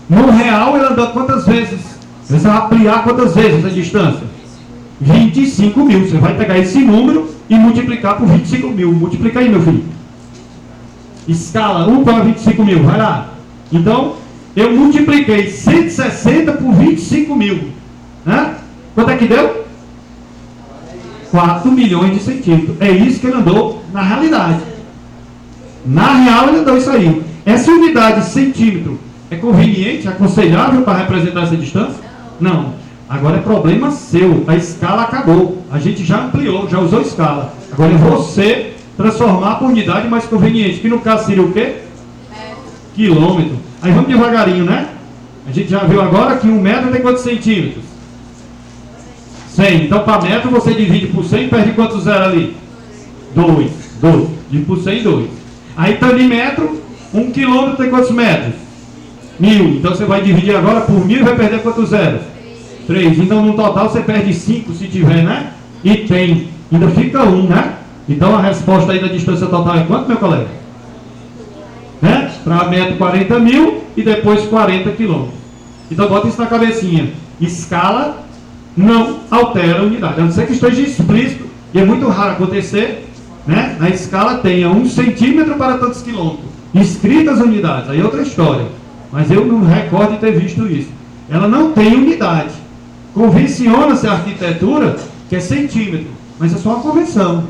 C: No real, ele andou quantas vezes? Você vai ampliar quantas vezes a distância? 25.000. Você vai pegar esse número e multiplicar por 25.000. Multiplica aí, meu filho. Escala 1 para 25.000. Vai lá. Então, eu multipliquei 160 por 25.000. Né? Quanto é que deu? 4 milhões de centímetros. É isso que ele andou na realidade. Na real, ele andou isso aí. Essa unidade centímetro é conveniente, aconselhável para representar essa distância? Não. Agora é problema seu. A escala acabou. A gente já ampliou, já usou escala. Agora é você transformar por unidade mais conveniente. Que no caso seria o quê? Quilômetro. Aí vamos devagarinho, né? A gente já viu agora que 1 metro tem quantos centímetros? 100. Então para metro você divide por 100 e perde quantos zeros ali? 2. Divide por 100, 2. Aí está de metro. 1 quilômetro tem quantos metros? 1000. Então você vai dividir agora por 1000 e vai perder quantos zeros? 3. Então no total você perde 5 se tiver, né? E tem. Ainda fica 1, né? Então a resposta aí da distância total é quanto, meu colega? Né? Para metro 40 mil e depois 40 quilômetros. Então bota isso na cabecinha. Escala não altera a unidade. A não ser que esteja explícito. E é muito raro acontecer, né? Na escala tenha 1 centímetro para tantos quilômetros. Escritas unidades. Aí é outra história. Mas eu não recordo de ter visto isso. Ela não tem unidade. Convenciona-se a arquitetura que é centímetro. Mas é só uma convenção.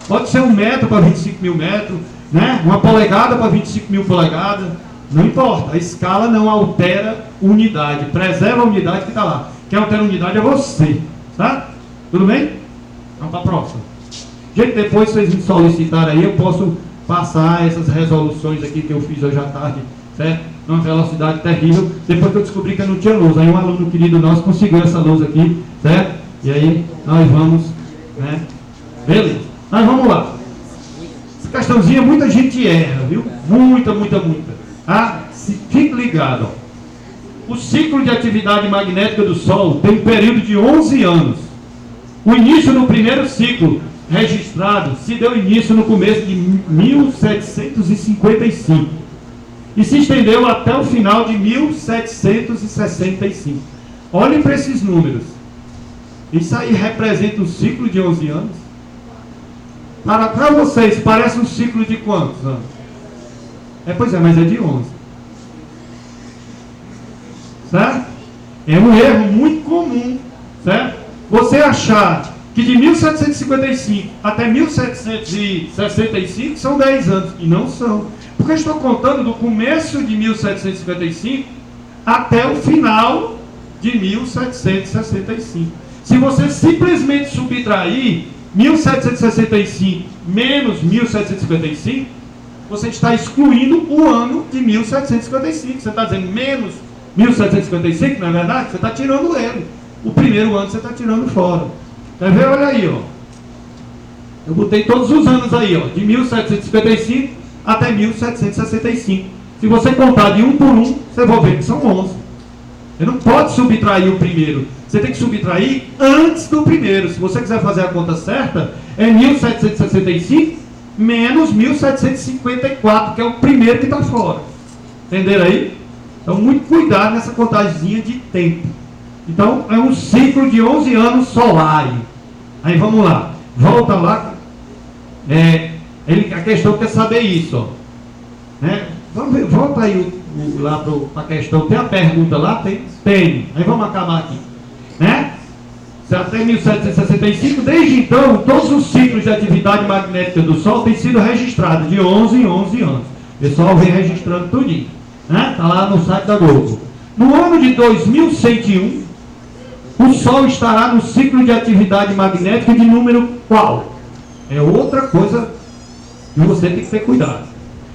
C: Pode ser 1 metro para 25 mil metros, né? 1 polegada para 25 mil polegadas. Não importa. A escala não altera unidade. Preserva a unidade que está lá. Quem altera a unidade é você. Tá? Tudo bem? Vamos para a próxima. Gente, depois vocês me solicitarem aí, eu posso passar essas resoluções aqui que eu fiz hoje à tarde, certo? Numa velocidade terrível, depois que eu descobri que eu não tinha luz. Aí um aluno querido nosso conseguiu essa luz aqui, certo? E aí nós vamos, né? Beleza. Mas vamos lá. Essa questãozinha muita gente erra, viu? Muita. Ah, fique ligado, ó. O ciclo de atividade magnética do Sol tem um período de 11 anos. O início do primeiro ciclo registrado se deu início no começo de 1755 e se estendeu até o final de 1765. Olhem para esses números. Isso aí representa um ciclo de 11 anos. Para vocês, parece um ciclo de quantos anos? Pois é, mas é de 11. Certo? É um erro muito comum, certo? Você achar que de 1755 até 1765 são 10 anos, e não são. Porque eu estou contando do começo de 1755 até o final de 1765. Se você simplesmente subtrair 1765 menos 1755, você está excluindo o ano de 1755. Você está dizendo menos 1755, não é verdade? Você está tirando ele. O primeiro ano você está tirando fora. Quer ver? Olha aí, ó. Eu botei todos os anos aí, ó, de 1755 até 1765. Se você contar de um por um, você vai ver que são 11. Você não pode subtrair o primeiro. Você tem que subtrair antes do primeiro. Se você quiser fazer a conta certa, é 1765 menos 1754, que é o primeiro que está fora. Entenderam aí? Então, muito cuidado nessa contagemzinha de tempo. Então, é um ciclo de 11 anos solares. Aí, vamos lá. Volta lá. A questão quer saber isso. Ó. Né? Vamos ver, volta aí lá para a questão. Tem a pergunta lá? Tem. Aí, vamos acabar aqui. Né? Até 1765, desde então, todos os ciclos de atividade magnética do Sol têm sido registrados de 11 em 11 anos. O pessoal vem registrando tudinho. Né? Está lá no site da Globo. No ano de 2101, o Sol estará no ciclo de atividade magnética de número qual? É outra coisa que você tem que ter cuidado.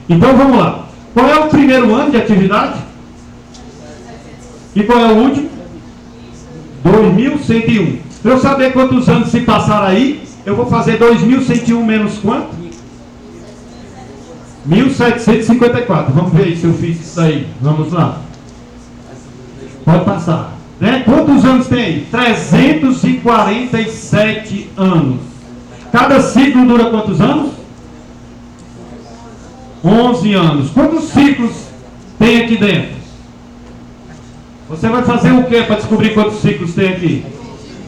C: Então vamos lá. Qual é o primeiro ano de atividade? E qual é o último? 2101. Para eu saber quantos anos se passaram aí, eu vou fazer 2101 menos quanto? 1754. Vamos ver se eu fiz isso aí. Vamos lá. Pode passar. Né? Quantos anos tem aí? 347 anos. Cada ciclo dura quantos anos? 11 anos. Quantos ciclos tem aqui dentro? Você vai fazer o que para descobrir quantos ciclos tem aqui?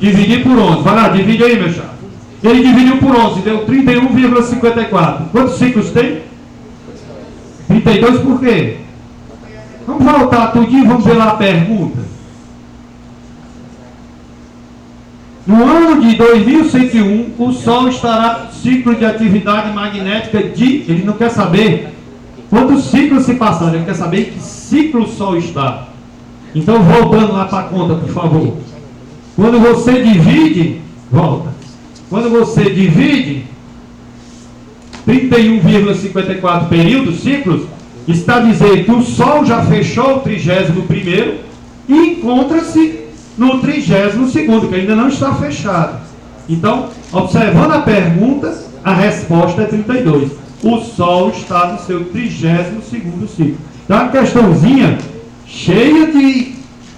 C: Dividir por 11. Vai lá, divide aí, meu chapa. Ele dividiu por 11, deu 31,54. Quantos ciclos tem? 32 por quê? Vamos voltar tudinho e vamos ver lá a pergunta. No ano de 2101, o Sol estará no ciclo de atividade magnética de... Ele não quer saber quantos ciclos se passaram, ele quer saber em que ciclo o Sol está. Então, voltando lá para a conta, por favor. Quando você divide, volta. Quando você divide 31,54 períodos, ciclos, está dizendo que o Sol já fechou o 31º e encontra-se no 32º, que ainda não está fechado. Então, observando a pergunta, a resposta é 32. O Sol está no seu 32º ciclo. Então, uma questãozinha cheia de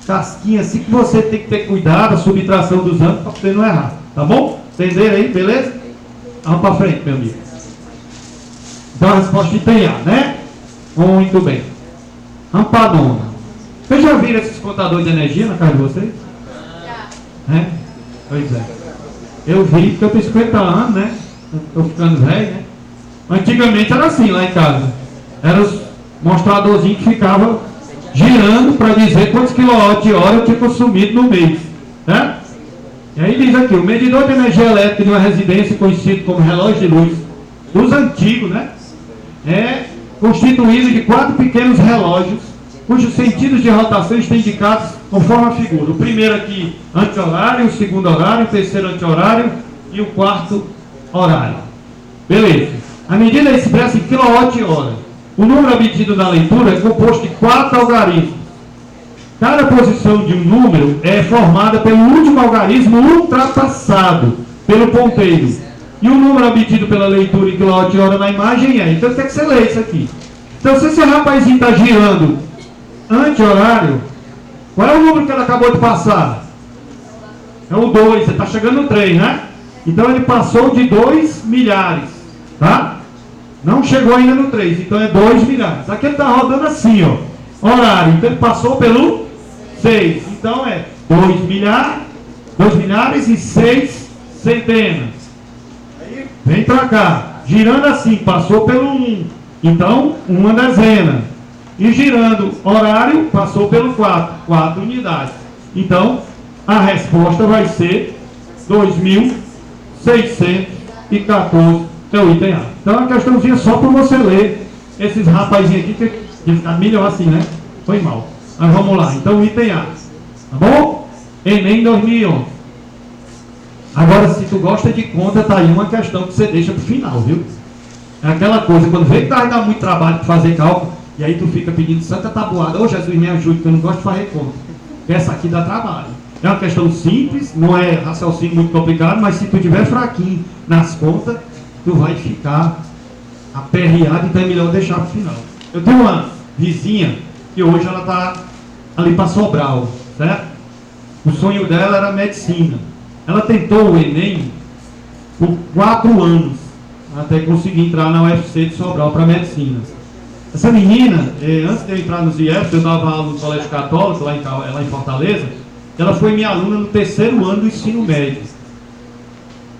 C: casquinha, assim que você tem que ter cuidado, a subtração dos anos, para você não errar. Tá bom? Entenderam aí? Beleza? Vamos para frente, meu amigo. Então, a resposta item A, né? Muito bem. Vamos para a nona. Vocês já viram esses contadores de energia na casa de vocês? Já. É? Pois é. Eu vi porque eu tenho 50 anos, né? Estou ficando velho, né? Antigamente era assim lá em casa. Era os mostradorzinhos que ficavam girando para dizer quantos kWh eu tinha consumido no mês. Né? E aí diz aqui, o medidor de energia elétrica de uma residência, conhecido como relógio de luz, dos antigos, né? É constituído de 4 pequenos relógios, cujos sentidos de rotação estão indicados conforme a figura. O primeiro aqui, anti-horário, o segundo horário, o terceiro anti-horário e o quarto horário. Beleza. A medida é expressa em kWh. O número obtido na leitura é composto de 4 algarismos. Cada posição de um número é formada pelo último algarismo ultrapassado pelo ponteiro. E o número obtido pela leitura em kWh na imagem é. Então tem que você ler isso aqui. Então se esse rapazinho está girando anti-horário, qual é o número que ele acabou de passar? É o 2, você está chegando no 3, né? Então ele passou de 2 milhares, tá? Não chegou ainda no 3, então é 2 milhares. Aqui ele está rodando assim, ó, horário, então ele passou pelo 6, então é 2 milhares e 6 centenas. Aí vem para cá, girando assim, passou pelo 1, então uma dezena. E girando horário, passou pelo 4 unidades. Então, a resposta vai ser 2.614, é o item A. Então, é uma questãozinha só para você ler esses rapazinhos aqui, que fica melhor assim, né? Foi mal. Mas vamos lá. Então, item A. Tá bom? Enem 2011. Agora, se tu gosta de conta, tá aí uma questão que você deixa para o final, viu? É aquela coisa, quando vê que vai dar muito trabalho para fazer cálculo, e aí tu fica pedindo santa tabuada, ô Jesus, me ajude, que eu não gosto de fazer conta. Essa aqui dá trabalho. É uma questão simples, não é raciocínio muito complicado, mas se tu tiver fraquinho nas contas, tu vai ficar aperreado, então é melhor deixar para o final. Eu tenho uma vizinha, que hoje ela está ali para Sobral, certo? O sonho dela era medicina. Ela tentou o Enem por 4 anos, até conseguir entrar na UFC de Sobral para medicina. Essa menina, antes de eu entrar nos IEF, eu dava aula no colégio católico, lá em Fortaleza, ela foi minha aluna no 3º ano do ensino médio.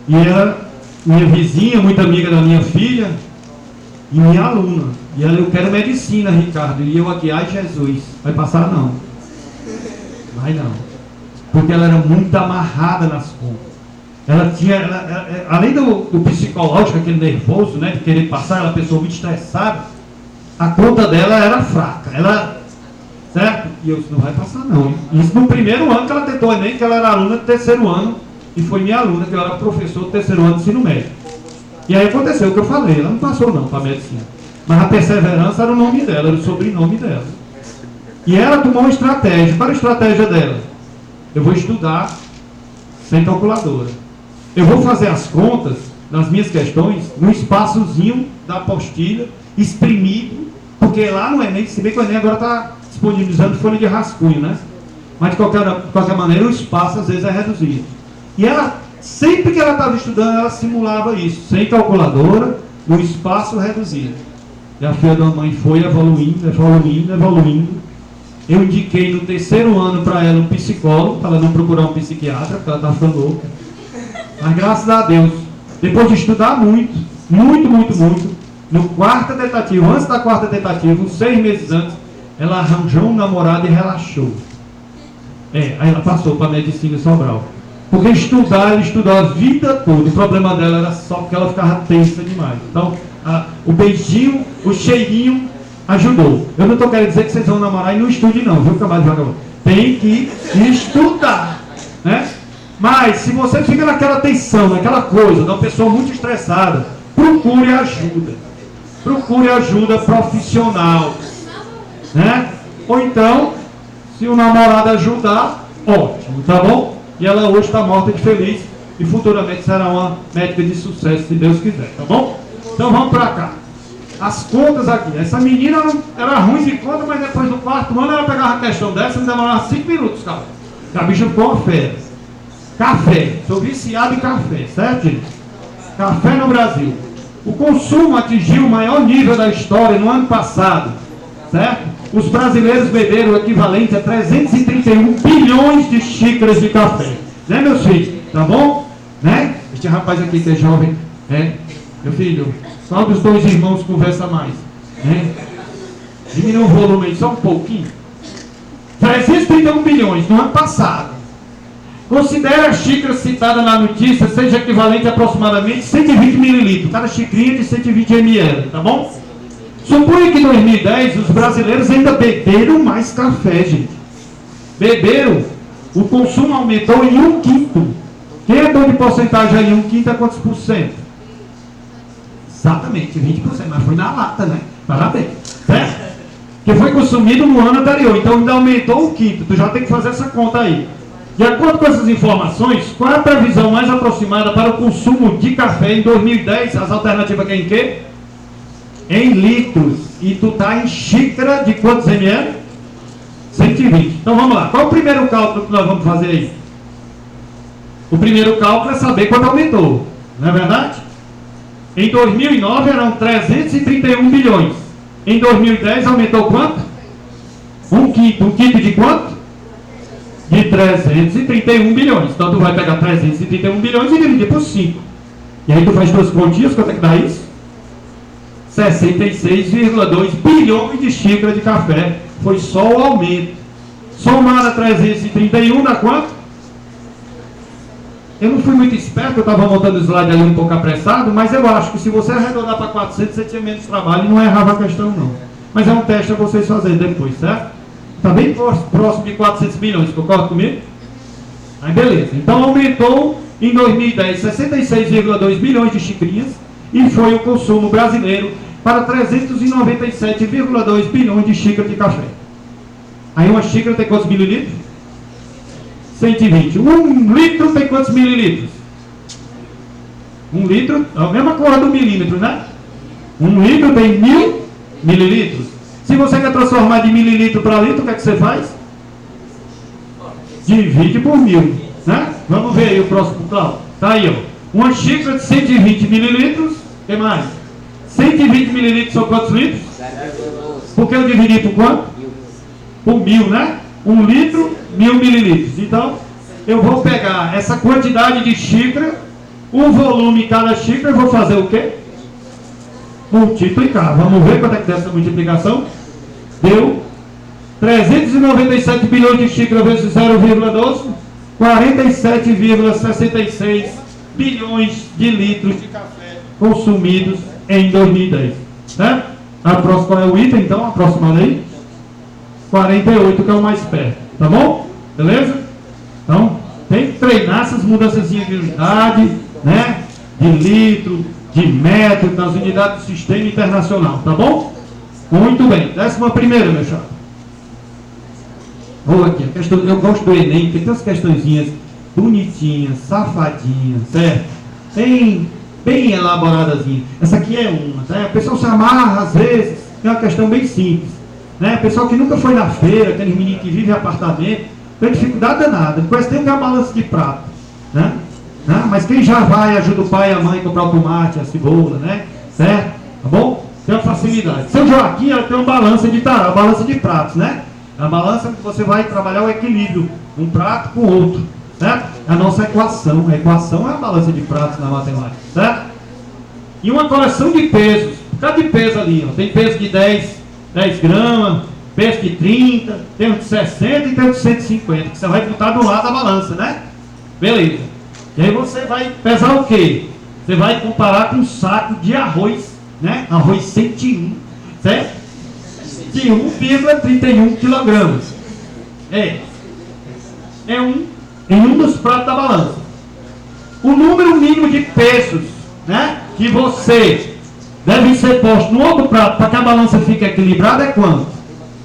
C: E ela, minha vizinha, muito amiga da minha filha, e minha aluna. E ela, eu quero medicina, Ricardo. E eu aqui, ai Jesus, vai passar não. Vai não. Porque ela era muito amarrada nas contas. Ela tinha, além do psicológico, aquele nervoso, né, de querer passar, ela é uma pessoa muito estressada, a conta dela era fraca, certo? E eu disse, não vai passar não. Isso no primeiro ano que ela tentou Enem, que ela era aluna do 3º ano, e foi minha aluna, que eu era professor do 3º ano de ensino médio. E aí aconteceu o que eu falei, ela não passou não para medicina. Mas a perseverança era o nome dela, era o sobrenome dela. E ela tomou uma estratégia. Qual era a estratégia dela? Eu vou estudar sem calculadora. Eu vou fazer as contas das minhas questões no espaçozinho da apostila, exprimido, porque lá no Enem, se bem que o Enem agora está disponibilizando folha de rascunho, né? Mas de qualquer maneira o espaço às vezes é reduzido. E ela, sempre que ela estava estudando, ela simulava isso, sem calculadora, no espaço reduzido. E a filha da mãe foi evoluindo. Eu indiquei no 3º ano para ela um psicólogo, para ela não procurar um psiquiatra, porque ela estava ficando louca. Mas graças a Deus, depois de estudar muito, no 4ª tentativa, antes da 4ª tentativa, uns 6 meses antes, ela arranjou um namorado e relaxou. Aí ela passou para a medicina em Sobral. Porque estudar, ela estudou a vida toda. O problema dela era só porque ela ficava tensa demais. Então, o beijinho, o cheirinho ajudou. Eu não estou querendo dizer que vocês vão namorar e não estude não, viu, camada de vagabundo? Tem que estudar, né? Mas se você fica naquela tensão, naquela coisa, de uma pessoa muito estressada, procure ajuda. Procure ajuda profissional. Né? Ou então, se o namorado ajudar, ótimo, tá bom? E ela hoje está morta de feliz e futuramente será uma médica de sucesso, se Deus quiser, tá bom? Então vamos para cá. As contas aqui. Essa menina era ruim de conta, mas depois do quarto ano ela pegava a questão dessa e demorava 5 minutos, cara. A bicha ficou uma fera. Café. Sou viciado em café, certo, gente? Café no Brasil. O consumo atingiu o maior nível da história no ano passado, certo? Os brasileiros beberam o equivalente a 331 bilhões de xícaras de café. Né, meus filhos? Tá bom? Né? Este rapaz aqui que é jovem, meu filho, só dos dois irmãos conversa mais. Né? Diminui o volume aí só um pouquinho. 331 bilhões no ano passado. Considere a xícara citada na notícia seja equivalente a aproximadamente 120 mililitros. Cada xicrinha de 120 ml, tá bom? Suponha que em 2010 os brasileiros ainda beberam mais café, gente. Beberam, o consumo aumentou em 1/5. Quem é dono de porcentagem aí? 1/5 é quantos por cento? Exatamente, 20%, mas foi na lata, né? Parabéns, certo? Que foi consumido no ano anterior, então ainda aumentou 1/5. Tu já tem que fazer essa conta aí. De acordo com essas informações, qual é a previsão mais aproximada para o consumo de café em 2010? As alternativas aqui em quê? Em litros. E tu tá em xícara de quantos ml? 120. Então vamos lá. Qual é o primeiro cálculo que nós vamos fazer aí? O primeiro cálculo é saber quanto aumentou. Não é verdade? Em 2009 eram 331 bilhões. Em 2010 aumentou quanto? 1/5. 1/5 de quanto? De 331 bilhões. Então tu vai pegar 331 bilhões e dividir por 5. E aí tu faz duas continhas, quanto é que dá isso? 66,2 bilhões de xícaras de café. Foi só o aumento. Somado a 331 dá quanto? Eu não fui muito esperto, eu estava montando o slide ali um pouco apressado, mas eu acho que se você arredondar para 400, você tinha menos trabalho e não errava a questão não. Mas é um teste a vocês fazerem depois, certo? Está bem próximo de 400 milhões, concorda comigo? Aí beleza. Então aumentou em 2010 66,2 bilhões de xicrinhas e foi o consumo brasileiro para 397,2 bilhões de xícaras de café. Aí uma xícara tem quantos mililitros? 120. 1 litro tem quantos mililitros? 1 litro, é a mesma coisa do milímetro, né? 1 litro tem 1000 mililitros. Se você quer transformar de mililitro para litro, o que é que você faz? Divide por 1000, né? Vamos ver aí o próximo, Cláudio. Tá aí, ó. Uma xícara de 120 mililitros, o que mais? 120 mililitros são quantos litros? Por que eu dividi por quanto? Por 1000, né? 1 litro, 1000 mililitros. Então, eu vou pegar essa quantidade de xícara, o volume de cada xícara, eu vou fazer o quê? Multiplicar. Vamos ver quanto é que deu essa multiplicação? Deu 397 bilhões de xícaras vezes 0,12, 47,66 bilhões de litros de café consumidos em 2010. Né? A próxima, qual é o item, então? A próxima lei? 48, que é o mais perto. Tá bom? Beleza? Então, tem que treinar essas mudanças de unidade, né? De litro, de metro, nas unidades do sistema internacional. Tá bom? Muito bem. 11ª, meu chapa. Vou aqui. Eu gosto do Enem, porque tem umas questõezinhas bonitinhas, safadinhas, certo? Bem elaboradazinha. Essa aqui é uma, tá? O pessoal se amarra às vezes, é uma questão bem simples, né? Pessoal que nunca foi na feira, aqueles meninos que vivem em apartamento, tem dificuldade danada. Depois tem que ter uma balança de prato, né? Mas quem já vai, ajuda o pai e a mãe a comprar o tomate, a cebola, né? Certo? Tá bom? Tem uma facilidade. Seu Joaquim, ela tem uma balança de tarô, balança de pratos, né? É a balança que você vai trabalhar o equilíbrio, um prato com o outro, certo? A nossa equação. A equação é a balança de pratos na matemática, certo? E uma coleção de pesos. Cada de peso ali, ó. Tem peso de 10 gramas, peso de 30, tem um de 60 e tem um de 150, que você vai botar do lado da balança, né? Beleza. E aí você vai pesar o quê? Você vai comparar com um saco de arroz, né? Arroz 101, certo? De 1,31 kg. É um em um dos pratos da balança. O número mínimo de pesos, né, que você deve ser posto no outro prato para que a balança fique equilibrada é quanto?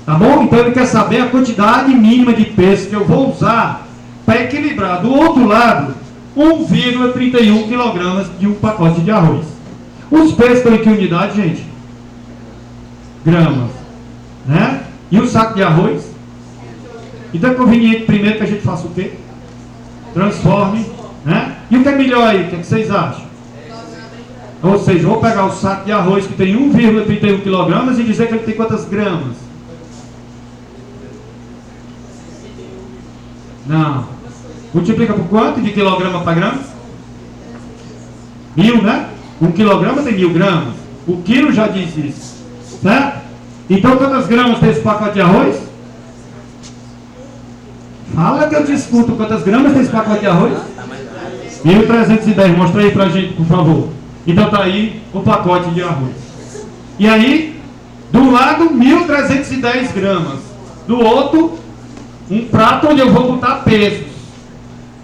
C: Tá bom? Então ele quer saber a quantidade mínima de peso que eu vou usar para equilibrar do outro lado 1,31 kg de um pacote de arroz. Os pesos estão em que unidade, gente? Gramas. Né? E o saco de arroz? Então é conveniente primeiro que a gente faça o quê? Transforme. Né? E o que é melhor aí? O que vocês acham? Ou seja, vou pegar o saco de arroz que tem 1,31 kg e dizer que ele tem quantas gramas? Não. Multiplica por quanto de quilograma para grama? 1000, né? 1 quilograma tem 1000 gramas. O quilo já diz isso. Certo? Então quantas gramas tem esse pacote de arroz? Fala que eu te escuto. Quantas gramas tem esse pacote de arroz? 1310. Mostra aí pra gente, por favor. Então tá aí o pacote de arroz. E aí, do lado 1310 gramas. Do outro, um prato onde eu vou botar pesos.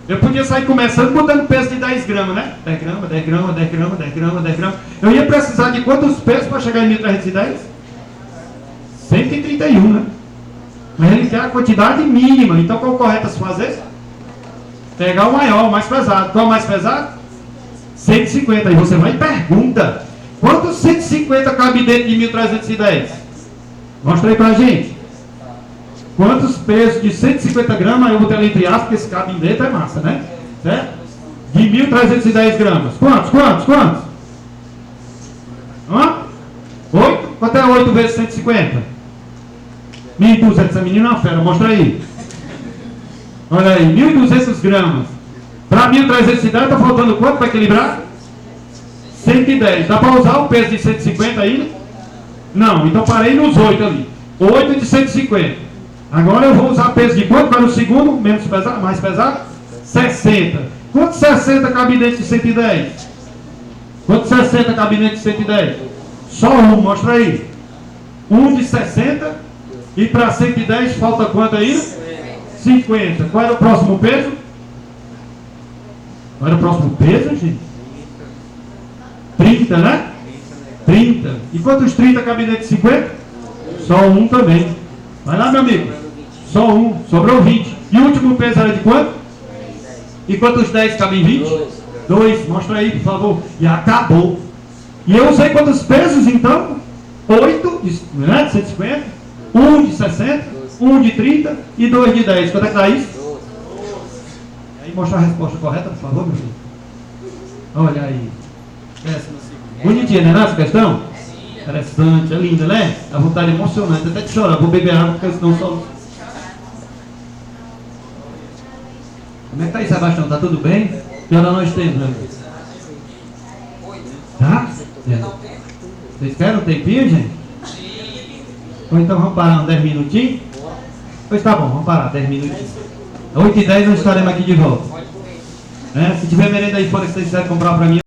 C: Eu podia sair começando botando peso de 10 gramas, né? 10 gramas, 10 gramas, 10 gramas, 10 gramas, 10 gramas. Eu ia precisar de quantos pesos para chegar em 1310? 131, né? Mas ele quer a quantidade mínima. Então qual é o correto a se fazer? Pegar o maior, o mais pesado. Qual é o mais pesado? 150. Aí você vai e pergunta: quantos 150 cabe dentro de 1310? Mostra aí pra gente. Quantos pesos de 150 gramas? Eu vou ter ali entre aspas, porque esse cabe dentro é massa, né? Certo? De 1310 gramas. Quantos? 8? Quanto é 8 vezes 150? 1.200. Essa menina é uma fera. Mostra aí. Olha aí, 1.200 gramas. Para 1.310 está faltando quanto para equilibrar? 110. Dá para usar o peso de 150 aí? Não, então parei nos 8 ali. 8 de 150. Agora eu vou usar peso de quanto para o segundo? Menos pesado, mais pesado? 60. Quanto 60 cabe dentro de 110? Quanto 60 cabe dentro de 110? Só um, mostra aí. 1 de 60. E para 110 falta quanto aí? 50. Qual era o próximo peso? Qual era o próximo peso, gente? 30, né? 30. E quantos 30 cabem dentro de 50? Só um também. Vai lá, meu amigo. Só um. Sobrou 20. E o último peso era de quanto? E quantos 10 cabem em 20? 2. Mostra aí, por favor. E acabou. E eu usei quantos pesos, então? 8 de 150. 1 de 60. 1 de 30 e 2 de 10. Quanto é que dá isso? E aí mostra a resposta correta, por favor, meu filho. Olha aí. Bonitinha, não é essa questão? Interessante, é linda, né? A vontade emocionante, até de chorar. Vou beber água, porque senão só... Como é que tá aí, Sebastião? Tá tudo bem? Que hora nós temos, né? Tá? É. Vocês querem um tempinho, gente? Ou então vamos parar uns 10 minutinhos? Pois tá bom, vamos parar 10 minutinhos. 8h10 nós estaremos aqui de volta. Se tiver merenda aí fora que vocês quiserem comprar para mim,